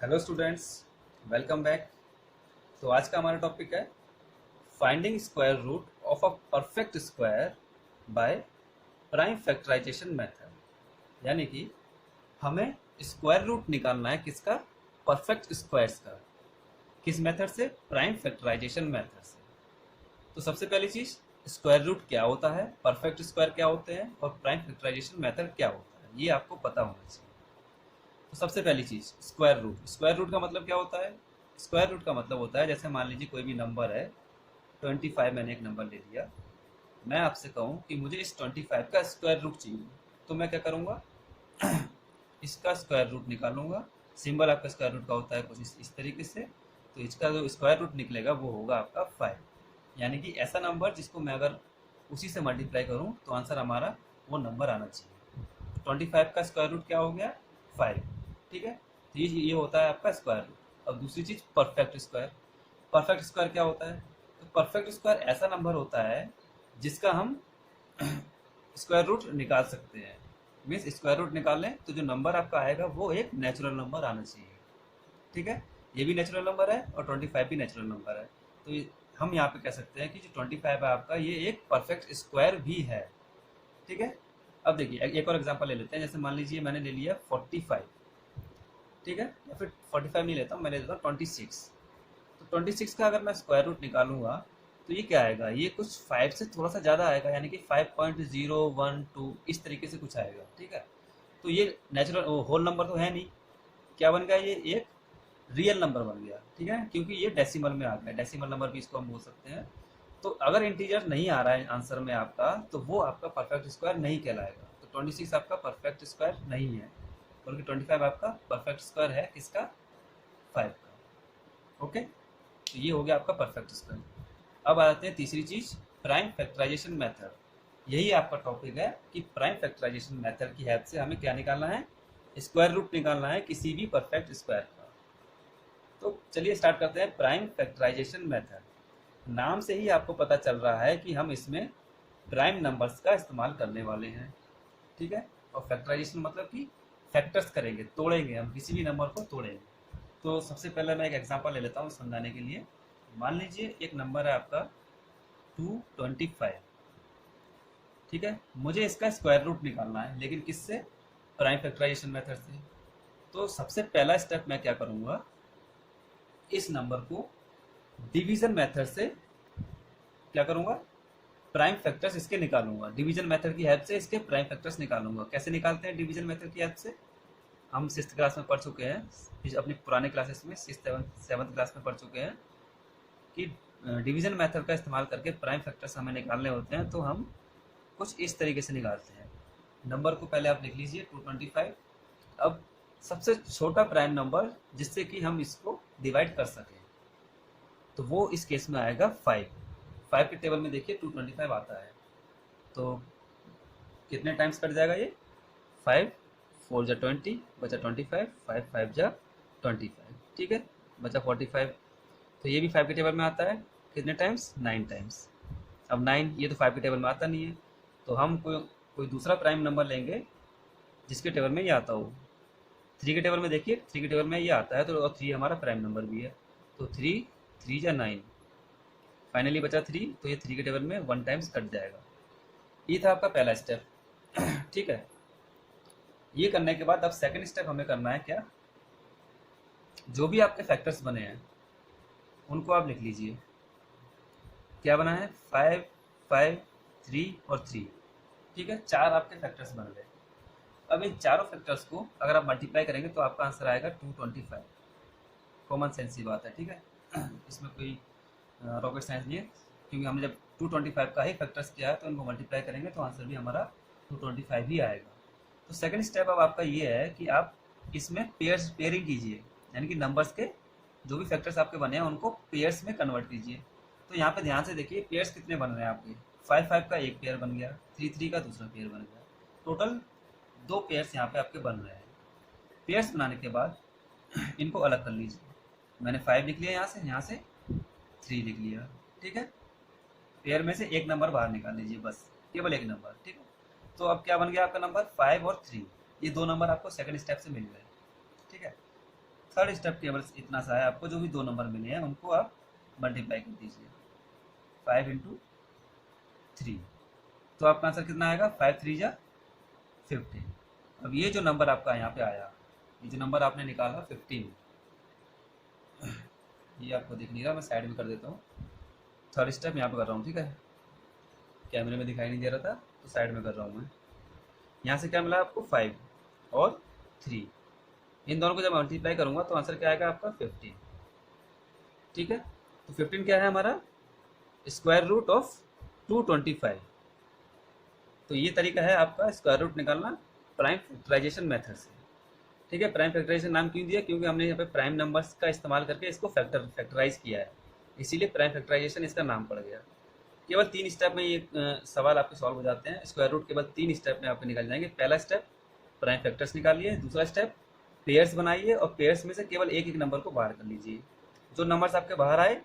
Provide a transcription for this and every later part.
Hello students, welcome back. तो आज का हमारा टॉपिक है finding square root of a perfect square by prime factorization method. यानी कि हमें स्क्वायर रूट निकालना है किसका? परफेक्ट स्क्वायर्स का। किस मेथड से? प्राइम फैक्टराइजेशन मेथड से। तो सबसे पहली चीज, स्क्वायर रूट क्या होता है, परफेक्ट स्क्वायर क्या होते हैं और प्राइम फैक्टराइजेशन मेथड क्या होता है, ये आपको पता होना चाहिए। तो सबसे पहली चीज, स्क्वायर रूट। स्क्वायर रूट का मतलब क्या होता है? स्क्वायर रूट का मतलब होता है, जैसे मान लीजिए कोई भी नंबर है 25, मैंने एक नंबर ले लिया। मैं आपसे कहूँ कि मुझे इस 25 का स्क्वायर रूट चाहिए, तो मैं क्या करूँगा? इसका स्क्वायर रूट निकालूंगा। सिंबल आपका स्क्वायर रूट का होता है कुछ इस तरीके से। तो इसका जो स्क्वायर रूट निकलेगा वो होगा आपका 5। यानी कि ऐसा नंबर जिसको मैं अगर उसी से मल्टीप्लाई करूँ तो आंसर हमारा वो नंबर आना चाहिए। 25 का स्क्वायर रूट क्या हो गया? 5। ठीक है, तो ये होता है आपका स्क्वायर रूट। अब दूसरी चीज, परफेक्ट स्क्वायर। परफेक्ट स्क्वायर क्या होता है? तो परफेक्ट स्क्वायर ऐसा नंबर होता है जिसका हम स्क्वायर रूट निकाल सकते हैं। मीन्स स्क्वायर रूट निकालें तो जो नंबर आपका आएगा वो एक नेचुरल नंबर आना चाहिए। ठीक है, ये भी नेचुरल नंबर है और 25 भी नेचुरल नंबर है। तो हम यहाँ पे कह सकते हैं कि जो 25 है आपका, ये एक परफेक्ट स्क्वायर भी है। ठीक है, अब देखिए एक और एग्जांपल ले लेते हैं। जैसे मान लीजिए मैंने ले लिया 45। ठीक है, या फिर 45 नहीं लेता हूँ, मैं ले लेता हूँ 26। तो 26 का अगर मैं स्क्वायर रूट निकालूंगा तो ये क्या आएगा? ये कुछ 5 से थोड़ा सा ज़्यादा आएगा, यानी कि 5.012 इस तरीके से कुछ आएगा। ठीक है, तो ये नेचुरल होल नंबर तो है नहीं। क्या बन गया? ये एक रियल नंबर बन गया। ठीक है, क्योंकि ये डेसिमल में आ गया। डेसिमल नंबर भी इसको हम बोल सकते हैं। तो अगर इंटीजर नहीं आ रहा है आंसर में आपका, तो वो आपका परफेक्ट स्क्वायर नहीं कहलाएगा। तो 26 आपका परफेक्ट स्क्वायर नहीं है, बल्कि 25 आपका परफेक्ट स्क्वायर है। किसका? 5 का। ओके, तो ये हो गया आपका परफेक्ट स्क्वायर। अब आ जाते हैं तीसरी चीज, प्राइम फैक्टराइजेशन मेथड। यही आपका टॉपिक है कि प्राइम फैक्टराइजेशन मेथड की हेल्प से हमें क्या निकालना है? स्क्वायर रूट निकालना है किसी भी परफेक्ट स्क्वायर का। तो चलिए स्टार्ट करते हैं प्राइम फैक्टराइजेशन मेथड। नाम से ही आपको पता चल रहा है कि हम इसमें प्राइम नंबर्स का इस्तेमाल करने वाले हैं। ठीक है, और फैक्टराइजेशन मतलब कि फैक्टर्स करेंगे, तोड़ेंगे, हम किसी भी नंबर को तोड़ेंगे। तो सबसे पहले मैं एक एग्जांपल ले लेता हूँ समझाने के लिए। मान लीजिए एक नंबर है आपका 225। ठीक है, मुझे इसका स्क्वायर रूट निकालना है, लेकिन किससे? प्राइम फैक्टराइजेशन मेथड से। तो सबसे पहला स्टेप मैं क्या करूँगा? इस नंबर को डिवीजन मेथड से क्या करूँगा? प्राइम फैक्टर्स इसके निकालूंगा। डिवीजन मेथड की हेल्प से इसके प्राइम फैक्टर्स निकालूंगा। कैसे निकालते हैं डिवीजन मेथड की हेल्प से? हम 6th क्लास में पढ़ चुके हैं, अपनी पुराने क्लासेस में 6th 7th क्लास में पढ़ चुके हैं कि डिवीजन मेथड का इस्तेमाल करके प्राइम फैक्टर्स हमें निकालने होते हैं। तो हम कुछ इस तरीके से निकालते हैं। नंबर को पहले आप लिख लीजिए 225। अब सबसे छोटा प्राइम नंबर जिससे कि हम इसको डिवाइड कर सकें, तो वो इस केस में आएगा 5। 5 के टेबल में देखिए 225 आता है। तो कितने टाइम्स कट जाएगा ये? 5 4 जा 20, बचा 25, 5 5 जा 25। ठीक है, बचा 45। तो ये भी 5 के टेबल में आता है। कितने टाइम्स? 9 टाइम्स। अब 9 ये तो 5 के टेबल में आता नहीं है, तो हम कोई दूसरा प्राइम नंबर लेंगे जिसके टेबल में ये आता हो। 3 के टेबल में देखिए, 3 के टेबल में ये आता है, तो और 3 हमारा प्राइम नंबर भी है। तो 3 3 जा 9, फाइनली बचा 3। तो ये 3 के टेबल में 1 टाइम्स कट जाएगा। ये था आपका पहला स्टेप। ठीक है, ये करने के बाद अब सेकंड स्टेप हमें करना है क्या? जो भी आपके फैक्टर्स बने हैं उनको आप लिख लीजिए। क्या बना है? 5 5 3 और 3। ठीक है, 4 आपके फैक्टर्स बन गए। अब इन चारों फैक्टर्स को अगर आप मल्टीप्लाई करेंगे तो आपका आंसर आएगा 225। कॉमन सेंस की बात है। ठीक है, इसमें कोई रॉकेट साइंस नहीं है, क्योंकि हमने जब 225 का ही फैक्टर्स किया है तो इनको मल्टीप्लाई करेंगे तो आंसर भी हमारा 225 ही आएगा। तो सेकंड स्टेप अब आपका ये है कि आप इसमें पेयरिंग कीजिए, यानी कि नंबर्स के जो भी फैक्टर्स आपके बने हैं उनको पेयर्स में कन्वर्ट कीजिए। तो यहाँ पे ध्यान से देखिए पेयर्स कितने बन रहे हैं आपके। 5 5 का एक पेयर बन गया, 3 3 का दूसरा पेयर बन गया। टोटल 2 पेयर्स यहाँ पे आपके बन रहे हैं। पेयर्स बनाने के बाद इनको अलग कर लीजिए। मैंने 5 लिख लिया, यहाँ से 3 लिख लिया। ठीक है, पेयर में से एक नंबर बाहर निकाल लीजिए, बस केवल एक नंबर। ठीक है, तो अब क्या बन गया आपका नंबर? 5 और 3। ये दो नंबर आपको सेकंड स्टेप से मिल गए। ठीक है, थर्ड स्टेप केवल इतना सा है, आपको जो भी दो नंबर मिले हैं उनको आप मल्टीप्लाई कर दीजिए 5 इंटू 3, तो आपका आंसर कितना आएगा 5 3 जा 15। अब ये जो नंबर आपका यहाँ पे आया, ये जो नंबर आपने निकाला 15, ये आपको दिख नहीं रहा, मैं साइड में कर देता हूँ। थर्ड स्टेप यहाँ पे कर रहा हूँ, ठीक है, कैमरे में दिखाई नहीं दे रहा था तो साइड में कर रहा हूँ मैं। यहाँ से क्या मिला आपको 5 और 3, इन दोनों को जब मल्टीप्लाई करूँगा तो आंसर क्या आएगा आपका 15, ठीक है। तो 15 क्या है हमारा स्क्वायर रूट ऑफ 225। तो ये तरीका है आपका स्क्वायर रूट निकालना प्राइम फैक्टराइजेशन मेथड से, ठीक है। प्राइम फैक्टराइजेशन नाम क्यों दिया, क्योंकि हमने यहाँ पे प्राइम नंबर्स का इस्तेमाल करके इसको फैक्टराइज किया है, इसीलिए प्राइम फैक्टराइजेशन इसका नाम पड़ गया। केवल 3 स्टेप में ये सवाल आपके सॉल्व हो जाते हैं। स्क्वायर रूट केवल 3 स्टेप में आपके निकल जाएंगे। पहला स्टेप प्राइम फैक्टर्स निकालिए, दूसरा स्टेप पेयर्स बनाइए और पेयर्स में से केवल एक एक नंबर को बाहर कर लीजिए। जो नंबर्स आपके बाहर आए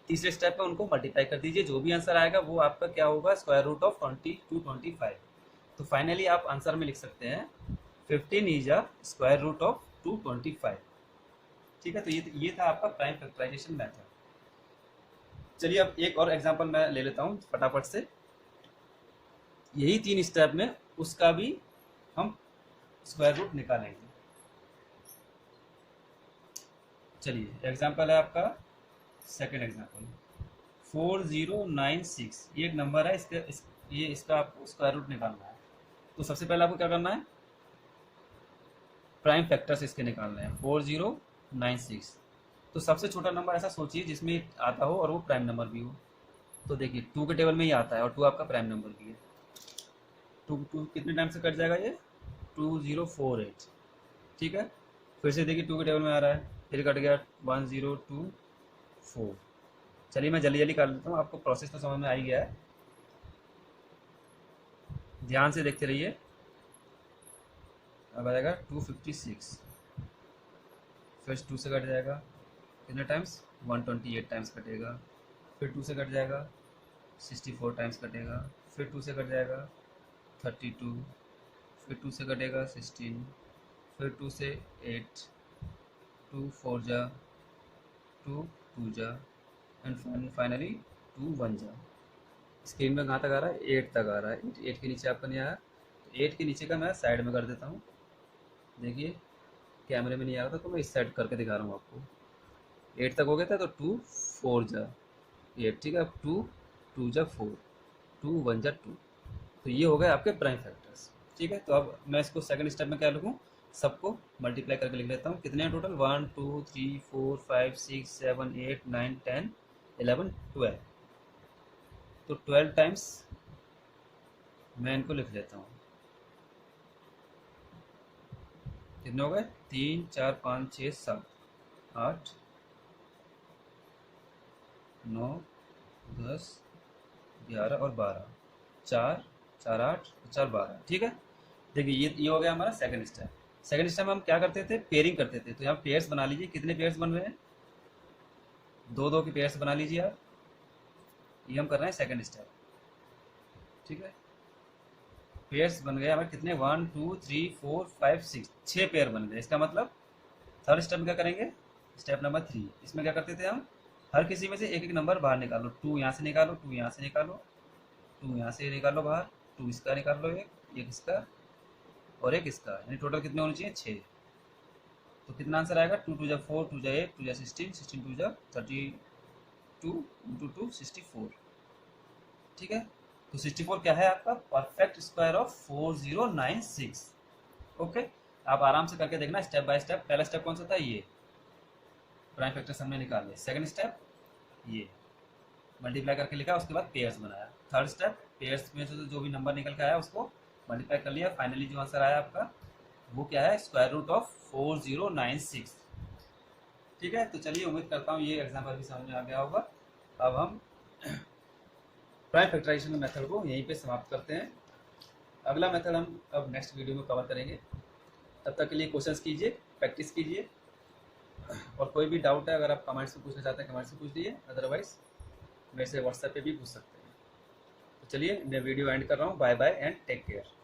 तीसरे स्टेप में उनको मल्टीप्लाई कर दीजिए, जो भी आंसर आएगा वो आपका क्या होगा स्क्वायर रूट ऑफ 20 to 25। तो फाइनली आप आंसर में लिख सकते हैं 15 is a square root of 225, ठीक है। तो ये था आपका प्राइम फैक्टराइजेशन मेथड। चलिए अब एक और एग्जांपल मैं ले लेता हूँ फटाफट से, यही 3 स्टेप में उसका भी हम स्क्वायर रूट निकालेंगे। चलिए एग्जांपल है आपका सेकंड एग्जांपल 4096, ये एक नंबर है, इसका आपको स्क्वायर रूट निकालना है। तो सबसे पहले आपको क्या करना है, प्राइम फैक्टर्स इसके निकालने हैं 4096। तो सबसे छोटा नंबर ऐसा सोचिए जिसमें आता हो और वो प्राइम नंबर भी हो। तो देखिए 2 के टेबल में ही आता है और 2 आपका प्राइम नंबर भी है। 2 कितने टाइम से कट जाएगा ये 2048, ठीक है। फिर से देखिए 2 के टेबल में आ रहा है, फिर कट गया 1024। चलिए मैं जल्दी जल्दी कर लेता हूँ, आपको प्रोसेस तो समझ में आ ही गया है, ध्यान से देखते रहिए। अब आ जाएगा 256, फिर 2 से कट जाएगा कितने टाइम्स 128 टाइम्स कटेगा, फिर 2 से कट जाएगा 64 टाइम्स कटेगा, फिर 2 से कट जाएगा 32, फिर 2 से कटेगा 16, फिर 2 से 8, 2 4 जा 2 2 जा एंड फाइनली 2 1 जा। स्क्रीन में कहाँ तक आ रहा है 8 तक आ रहा है, 8 के नीचे आपका नहीं आया, तो 8 के नीचे का मैं साइड में कर देता हूँ। देखिए कैमरे में नहीं आ रहा था तो मैं इस साइड करके दिखा रहा हूँ आपको। 8 तक हो गया था तो 2 4 जा 8, ठीक है। अब 2 2 जा 4, 2 1 जा 2, तो ये हो गए आपके प्राइम फैक्टर्स, ठीक है। तो अब मैं इसको सेकंड स्टेप में क्या लिखूँ, सबको मल्टीप्लाई करके लिख लेता हूँ। कितने हैं टोटल 1 2 3 4 5 6 7 8 9 10 11 12, तो 12 टाइम्स मैं इनको लिख लेता हूँ। कितने हो गए 3 4 5 6 7 8 9 10 11 और 12, 4 4 8 4 12, ठीक है। देखिए ये हो गया हमारा सेकंड स्टेप। सेकंड स्टेप में हम क्या करते थे, पेयरिंग करते थे। तो यहाँ पेयर्स बना लीजिए, कितने पेयर्स बन रहे हैं 2 2 के पेयर्स बना लीजिए आप, ये हम कर रहे हैं सेकंड स्टेप, ठीक है। पेयर्स बन गए हमारे कितने 1 2 3 4 5 6 पेयर बन गए। इसका मतलब थर्ड स्टेप में क्या करेंगे, स्टेप नंबर 3, इसमें क्या करते थे हम हर किसी में से एक एक नंबर बाहर निकालो। 2 यहाँ से निकालो, 2 यहाँ से निकालो, 2 यहाँ से निकालो बाहर, 2 इसका निकाल लो, एक इसका और एक इसका, यानी टोटल कितने होने चाहिए 6। तो कितना आंसर आएगा 2 2 जा 4, 2 जा 8, 2 जा 16, 16 2 जा 32 इंटू 2 64, ठीक है। तो 64 क्या है आपका परफेक्ट स्क्वायर ऑफ 4096। ओके, आप आराम से करके देखना स्टेप बाय स्टेप। पहला स्टेप कौन सा था, ये प्राइम फैक्टर्स हमने निकाल लिया। सेकंड स्टेप ये मल्टीप्लाई करके लिखा, उसके बाद पेयर्स बनाया। थर्ड स्टेप पेयर्स में से जो भी नंबर निकल के आया उसको मल्टीप्लाई कर लिया। फाइनली जो आंसर आया आपका वो क्या है स्क्वायर रूट ऑफ 4096, ठीक है। तो चलिए उम्मीद करता हूँ ये एग्जाम्पल भी समझ में आ गया होगा। अब हम प्राइम फैक्टराइजेशन मेथड को यहीं पे समाप्त करते हैं। अगला मेथड हम अब नेक्स्ट वीडियो में कवर करेंगे। तब तक के लिए क्वेश्चंस कीजिए, प्रैक्टिस कीजिए, और कोई भी डाउट है अगर आप कमेंट्स में पूछना चाहते हैं कमेंट्स में पूछ दीजिए, अदरवाइज मेरे से व्हाट्सएप पे भी पूछ सकते हैं। तो चलिए मैं वीडियो एंड कर रहा हूँ। Bye bye and take care.